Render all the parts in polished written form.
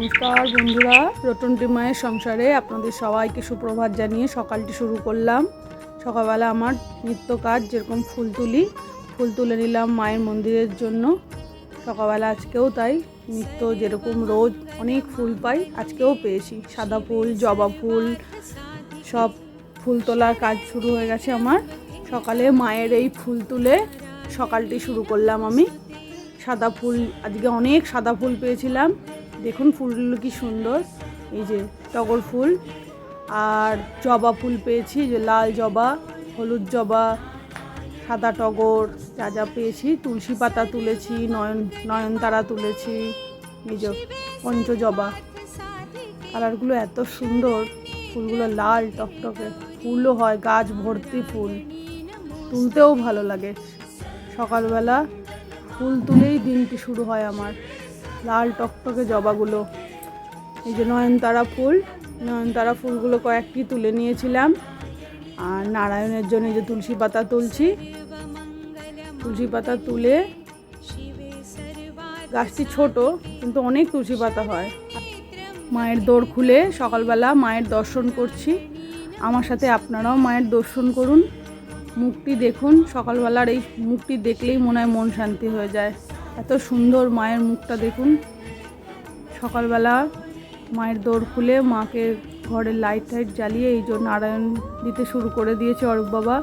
নমস্কার বন্ধুরা, রটন্টি মায়ের সংসারে আপনাদের সবাইকে সুপ্রভাত জানিয়ে সকালটি শুরু করলাম। সকালবেলা আমার নিত্য কাজ, যেরকম ফুল তুলে নিলাম মায়ের মন্দিরের জন্য। সকালবেলা আজকেও তাই নিত্য যেরকম রোজ অনেক ফুল পাই, আজকেও পেয়েছি। সাদা ফুল, জবা ফুল, সব ফুল তোলার কাজ শুরু হয়ে গেছে আমার। সকালে মায়ের এই ফুল তুলে সকালটি শুরু করলাম আমি। সাদা ফুল, আজকে অনেক সাদা ফুল পেয়েছিলাম। দেখুন ফুলগুলো কি সুন্দর, এই যে টগর ফুল আর জবা ফুল পেয়েছি, যে লাল জবা, হলুদ জবা, সাদা টগর, যা যা পেয়েছি। তুলসী পাতা তুলেছি, নয়নতারা তুলেছি, এই যে পঞ্চজবা। কালারগুলো এত সুন্দর, ফুলগুলো লাল টকটকে, ফুলও হয় গাছ ভর্তি ফুল, তুলতেও ভালো লাগে। সকালবেলা ফুল তুলেই দিনটি শুরু হয় আমার। লাল টকটকে জবাগুলো, এই যে নয়নতারা ফুলগুলো কয়েকটি তুলে নিয়েছিলাম। আর নারায়ণের জন্য যে তুলসী পাতা তুলছি, তুলসী পাতা তুলে, গাছটি ছোট কিন্তু অনেক তুলসী পাতা হয়। মায়ের দোর খুলে সকালবেলা মায়ের দর্শন করছি। আমার সাথে আপনারাও মায়ের দর্শন করুন। মুখটি দেখুন, সকালবেলার এই মুখটি দেখলেই মনে হয় মন শান্তি হয়ে যায়। এত সুন্দর মায়ের মুখটা দেখুন। সকালবেলা মায়ের দোর খুলে মাকে ঘরের লাইট জ্বালিয়ে এই যে নারায়ণ দিতে শুরু করে দিয়েছে অরূপ বাবা।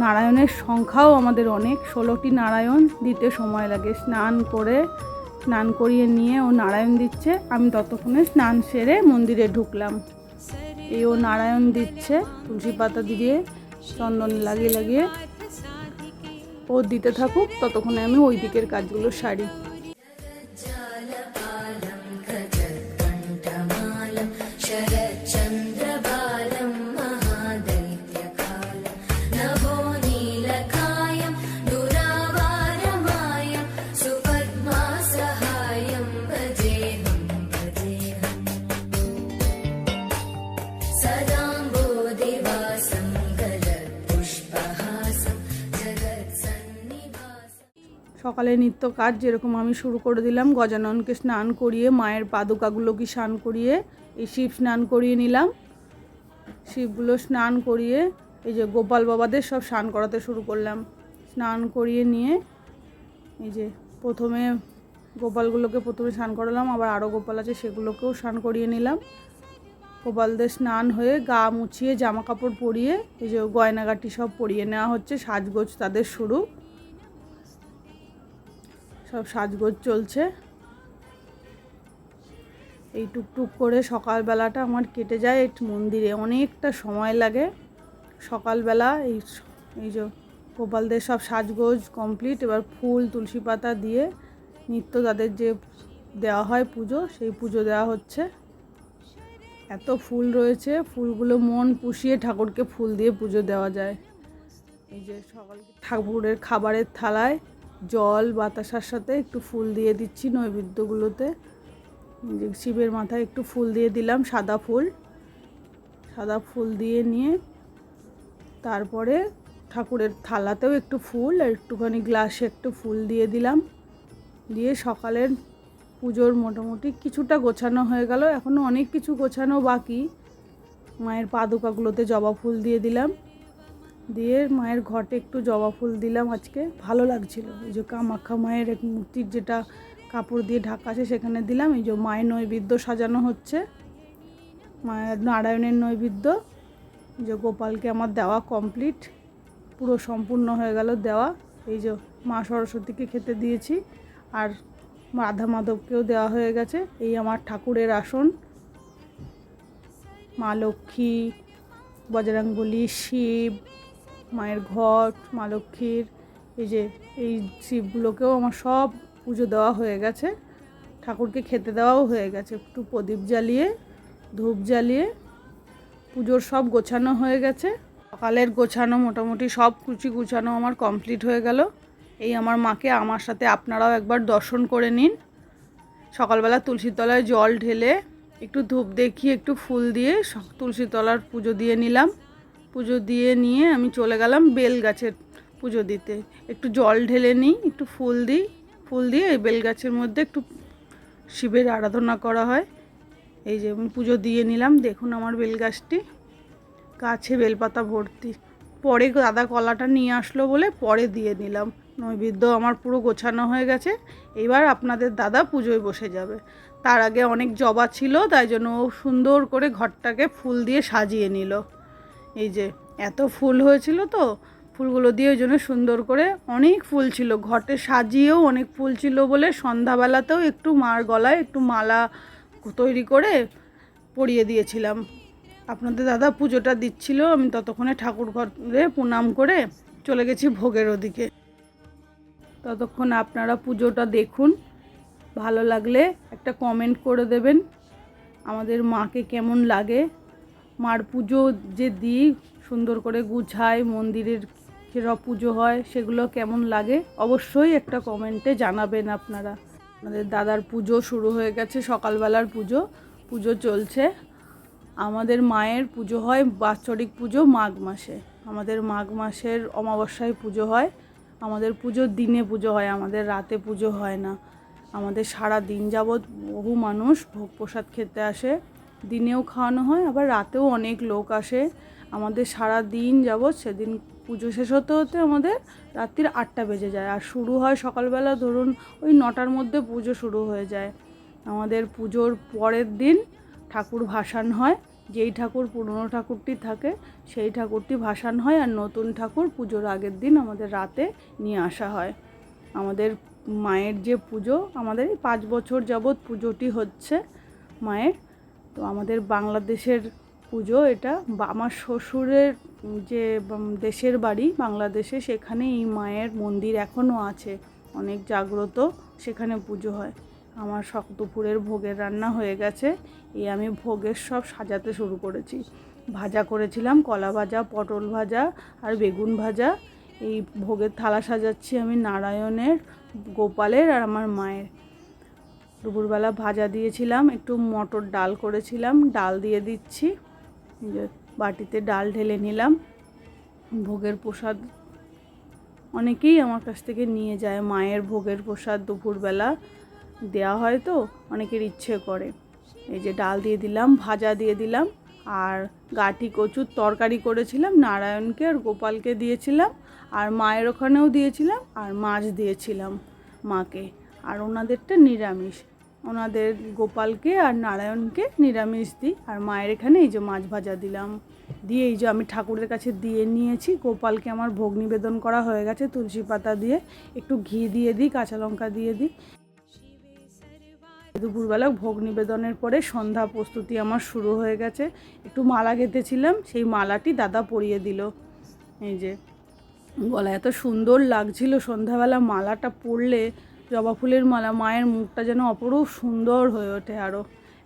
নারায়ণের সংখ্যাও আমাদের অনেক, 16টি নারায়ণ দিতে সময় লাগে। স্নান করিয়ে নিয়ে ও নারায়ণ দিচ্ছে, আমি ততক্ষণে স্নান সেরে মন্দিরে ঢুকলাম। এই ও নারায়ণ দিচ্ছে, তুলসী পাতা দিয়ে চন্দন লাগিয়ে ও দিতে থাকুক, ততক্ষণে আমি ওই দিকের কাজগুলো সারি। সকালে নিত্য কাজ যেরকম আমি শুরু করে দিলাম। গজাননকে স্নান করিয়ে, মায়ের পাদুকাগুলোকে স্নান করিয়ে, এই শিব স্নান করিয়ে নিলাম। শিবগুলো স্নান করিয়ে এই যে গোপাল বাবাদের সব স্নান করাতে শুরু করলাম। স্নান করিয়ে নিয়ে এই যে গোপালগুলোকে প্রথমে স্নান করালাম, আবার আরও গোপাল আছে সেগুলোকেও স্নান করিয়ে নিলাম। গোপালদের স্নান হয়ে গা মুছিয়ে জামা কাপড় পরিয়ে এই যে গয়নাগাটি সব পরিয়ে নেওয়া হচ্ছে। সাজগোজ তাদের শুরু, সব সাজগোজ চলছে। এই টুকটুক করে সকালবেলাটা আমার কেটে যায়। মন্দিরে অনেকটা সময় লাগে সকালবেলা। এই যে গোপালদের সব সাজগোজ কমপ্লিট। এবার ফুল, তুলসী পাতা দিয়ে নিত্য তাদের যে দেওয়া হয় পুজো, সেই পুজো দেওয়া হচ্ছে। এত ফুল রয়েছে, ফুলগুলো মন পুষিয়ে ঠাকুরকে ফুল দিয়ে পুজো দেওয়া যায়। এই যে ঠাকুরের খাবারের থালায় জল বাতাসার সাথে একটু ফুল দিয়ে দিচ্ছি নৈবেদ্যগুলোতে। যে শিবের মাথায় একটু ফুল দিয়ে দিলাম, সাদা ফুল দিয়ে নিয়ে তারপরে ঠাকুরের থালাতেও একটু ফুল আর একটুখানি গ্লাসে একটু ফুল দিয়ে দিলাম। দিয়ে সকালের পুজোর মোটামুটি কিছুটা গোছানো হয়ে গেল। এখনও অনেক কিছু গোছানো বাকি। মায়ের পাদুকাগুলোতে জবা ফুল দিয়ে দিলাম, দিয়ে মায়ের ঘটে একটু জবা ফুল দিলাম। আজকে ভালো লাগছিল। এই যে কামাখ্যা মায়ের এক মূর্তির যেটা কাপড় দিয়ে ঢাকা আছে সেখানে দিলাম। এই যে মায়ের নৈবেদ্য সাজানো হচ্ছে, মায়ের নারায়ণের নৈবেদ্য। যে গোপালকে আমার দেওয়া কমপ্লিট, পুরো সম্পূর্ণ হয়ে গেল দেওয়া। এই যে মা সরস্বতীকে খেতে দিয়েছি, আর রাধা মাধবকেও দেওয়া হয়ে গেছে। এই আমার ঠাকুরের আসন, মা লক্ষ্মী, বজরংবলী, শিব, মায়ের ঘট, মা লক্ষ্মীর এই শিবগুলোকেও আমার সব পুজো দেওয়া হয়ে গেছে। ঠাকুরকে খেতে দেওয়াও হয়ে গেছে। একটু প্রদীপ জ্বালিয়ে, ধূপ জ্বালিয়ে পুজোর সব গোছানো হয়ে গেছে। সকালের গোছানো মোটামুটি সব গুছানো আমার কমপ্লিট হয়ে গেল। এই আমার মাকে আমার সাথে আপনারাও একবার দর্শন করে নিন। সকালবেলা তুলসী তলায় জল ঢেলে একটু ধূপ দেখিয়ে একটু ফুল দিয়ে তুলসী তলার পুজো দিয়ে নিলাম। পুজো দিয়ে নিয়ে আমি চলে গেলাম বেল গাছের পুজো দিতে। একটু জল ঢেলে নিই, একটু ফুল দিয়ে এই বেল গাছের মধ্যে একটু শিবের আরাধনা করা হয়। এই যে আমি পুজো দিয়ে নিলাম। দেখুন আমার বেলগাছটি, গাছে বেলপাতা ভর্তি। পরে দাদা কলাটা নিয়ে আসলো বলে পরে দিয়ে নিলাম। নৈবেদ্য আমার পুরো গোছানো হয়ে গেছে। এবার আপনাদের দাদা পুজোয় বসে যাবে। তার আগে অনেক জবা ছিল, তাই জন্য ও সুন্দর করে ঘরটাকে ফুল দিয়ে সাজিয়ে নিল। এই যে এত ফুল হয়েছিল তো, ফুলগুলো দিয়ে ওই জন্য সুন্দর করে, অনেক ফুল ছিল ঘটে, সাজিয়েও অনেক ফুল ছিল বলে সন্ধ্যাবেলাতেও একটু মার গলায় একটু মালা তৈরি করে পরিয়ে দিয়েছিলাম। আপনাদের দাদা পুজোটা দিচ্ছিল, আমি ততক্ষণে ঠাকুর ঘরে প্রণাম করে চলে গেছি ভোগের ওদিকে। ততক্ষণ আপনারা পুজোটা দেখুন, ভালো লাগলে একটা কমেন্ট করে দেবেন আমাদের মাকে কেমন লাগে। মার পুজো যে দিই, সুন্দর করে গুছায়, মন্দিরের যেসব পুজো হয় সেগুলো কেমন লাগে অবশ্যই একটা কমেন্টে জানাবেন আপনারা। আমাদের দাদার পুজো শুরু হয়ে গেছে, সকালবেলার পুজো চলছে। আমাদের মায়ের পুজো হয় বাৎসরিক পুজো মাঘ মাসে। আমাদের মাঘ মাসের অমাবস্যায় পুজো হয়। আমাদের পুজোর দিনে পুজো হয়, আমাদের রাতে পুজো হয় না। আমাদের সারা দিন যাবৎ বহু মানুষ ভোগ প্রসাদ খেতে আসে। দিনেও খাওয়ানো হয়, আবার রাতেও অনেক লোক আসে। আমাদের সারা দিন যাবৎ সেদিন পুজো শেষ হতে হতে আমাদের রাত্রির 8টা বেজে যায়। আর শুরু হয় সকালবেলা ধরুন ওই 9টার মধ্যে পুজো শুরু হয়ে যায়। আমাদের পুজোর পরের দিন ঠাকুর ভাসান হয়। যেই ঠাকুর পুরনো ঠাকুরটি থাকে সেই ঠাকুরটি ভাসান হয়, আর নতুন ঠাকুর পুজোর আগের দিন আমাদের রাতে নিয়ে আসা হয়। আমাদের মায়ের যে পুজো, আমাদের 5 বছর যাবৎ পুজোটি হচ্ছে মায়ের। তো আমাদের বাংলাদেশের পুজো এটা। আমার শ্বশুরের যে দেশের বাড়ি বাংলাদেশে, সেখানে এই মায়ের মন্দির এখনও আছে, অনেক জাগ্রত, সেখানে পুজো হয়। আমার দুপুরের ভোগের রান্না হয়ে গেছে। আমি ভোগের সব সাজাতে শুরু করেছি। ভাজা করেছিলাম, কলা ভাজা, পটল ভাজা আর বেগুন ভাজা। এই ভোগের থালা সাজাচ্ছি আমি নারায়ণের, গোপালের আর আমার মায়ের। দুপুরবেলা ভাজা দিয়েছিলাম, একটু মটর ডাল করেছিলাম, ডাল দিয়ে দিচ্ছি। বাটিতে ডাল ঢেলে নিলাম। ভোগের প্রসাদ অনেকেই আমার কাছ থেকে নিয়ে যায়, মায়ের ভোগের প্রসাদ দুপুরবেলা দেওয়া হয়, তো অনেকের ইচ্ছে করে। এই যে ডাল দিয়ে দিলাম, ভাজা দিয়ে দিলাম, আর গাঁটি কচুর তরকারি করেছিলাম, নারায়ণকে আর গোপালকে দিয়েছিলাম, আর মায়ের ওখানেও দিয়েছিলাম, আর মাছ দিয়েছিলাম মাকে। আর ওনাদেরটা নিরামিষ, ওনাদের গোপালকে আর নারায়ণকে নিরামিষ দিই, আর মায়ের এখানে এই যে মাছ ভাজা দিলাম। দিয়ে এই যে আমি ঠাকুরের কাছে দিয়ে নিয়েছি। গোপালকে আমার ভোগ নিবেদন করা হয়ে গেছে, তুলসী পাতা দিয়ে, একটু ঘি দিয়ে দিই, কাঁচা লঙ্কা দিয়ে দিই। দুপুরবেলা ভোগ নিবেদনের পরে সন্ধ্যা প্রস্তুতি আমার শুরু হয়ে গেছে। একটু মালা গেঁথেছিলাম, সেই মালাটি দাদা পরিয়ে দিল। এই যে গলা এত সুন্দর লাগছিল সন্ধ্যাবেলা মালাটা পরলে, জবা ফুলের মালা, মায়ের মুখটা যেন অপরূপ সুন্দর হয়ে ওঠে, আরও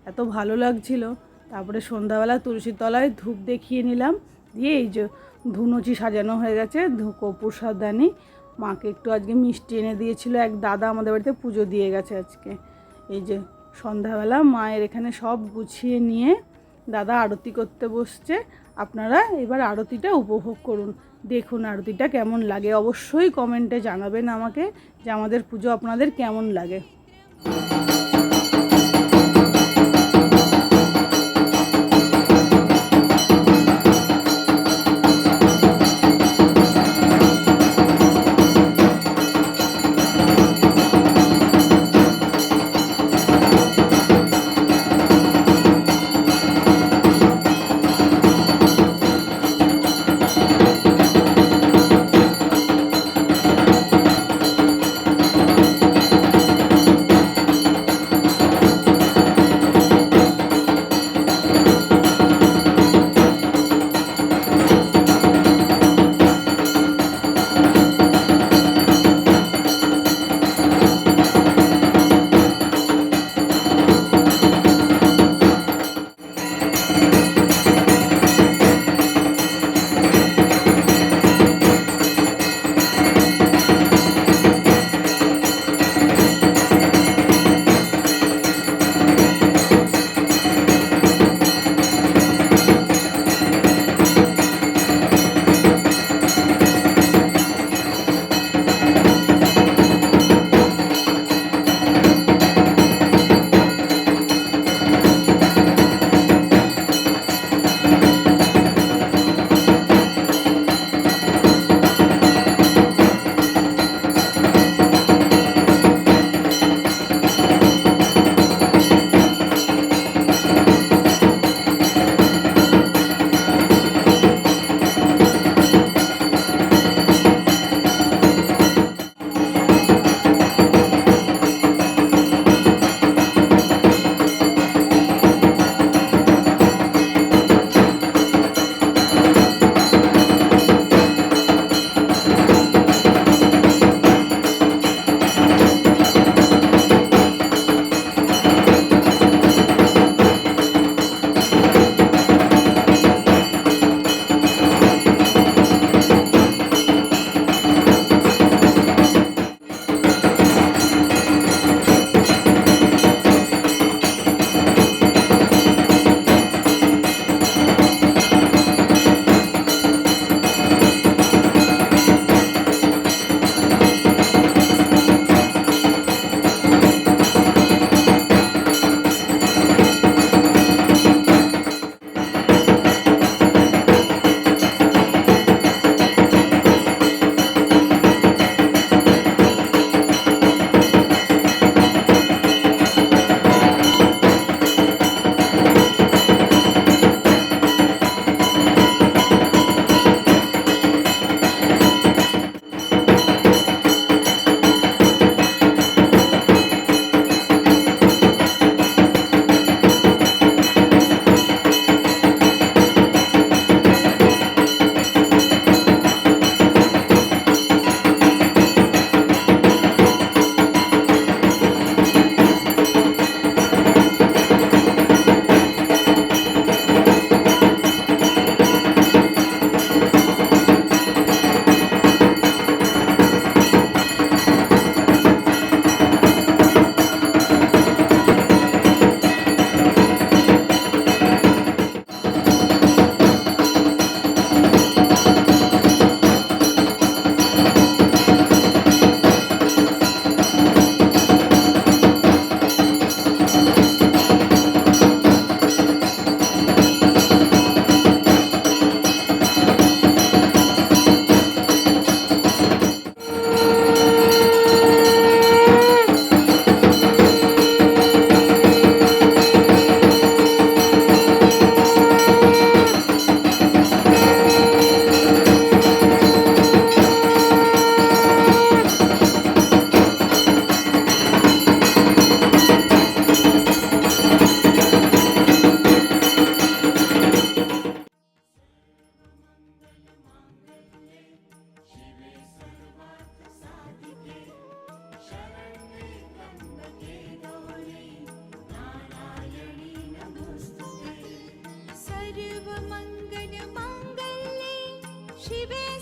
এত ভালো লাগছিল। তারপরে সন্ধ্যাবেলা তুলসীর তলায় ধূপ দেখিয়ে নিলাম, দিয়ে এই যে ধুনুচি সাজানো হয়ে গেছে, কর্পূর সাবধানী। মাকে একটু আজকে মিষ্টি এনে দিয়েছিল এক দাদা, আমাদের বাড়িতে পুজো দিয়ে গেছে আজকে। এই যে সন্ধ্যাবেলা মায়ের এখানে সব গুছিয়ে নিয়ে দাদা আরতি করতে বসছে। আপনারা এবার আরতিটা উপভোগ করুন, দেখুন আরতিটা কেমন লাগে। অবশ্যই কমেন্টে জানাবেন আমাকে যে আমাদের পুজো আপনাদের কেমন লাগে। শিবের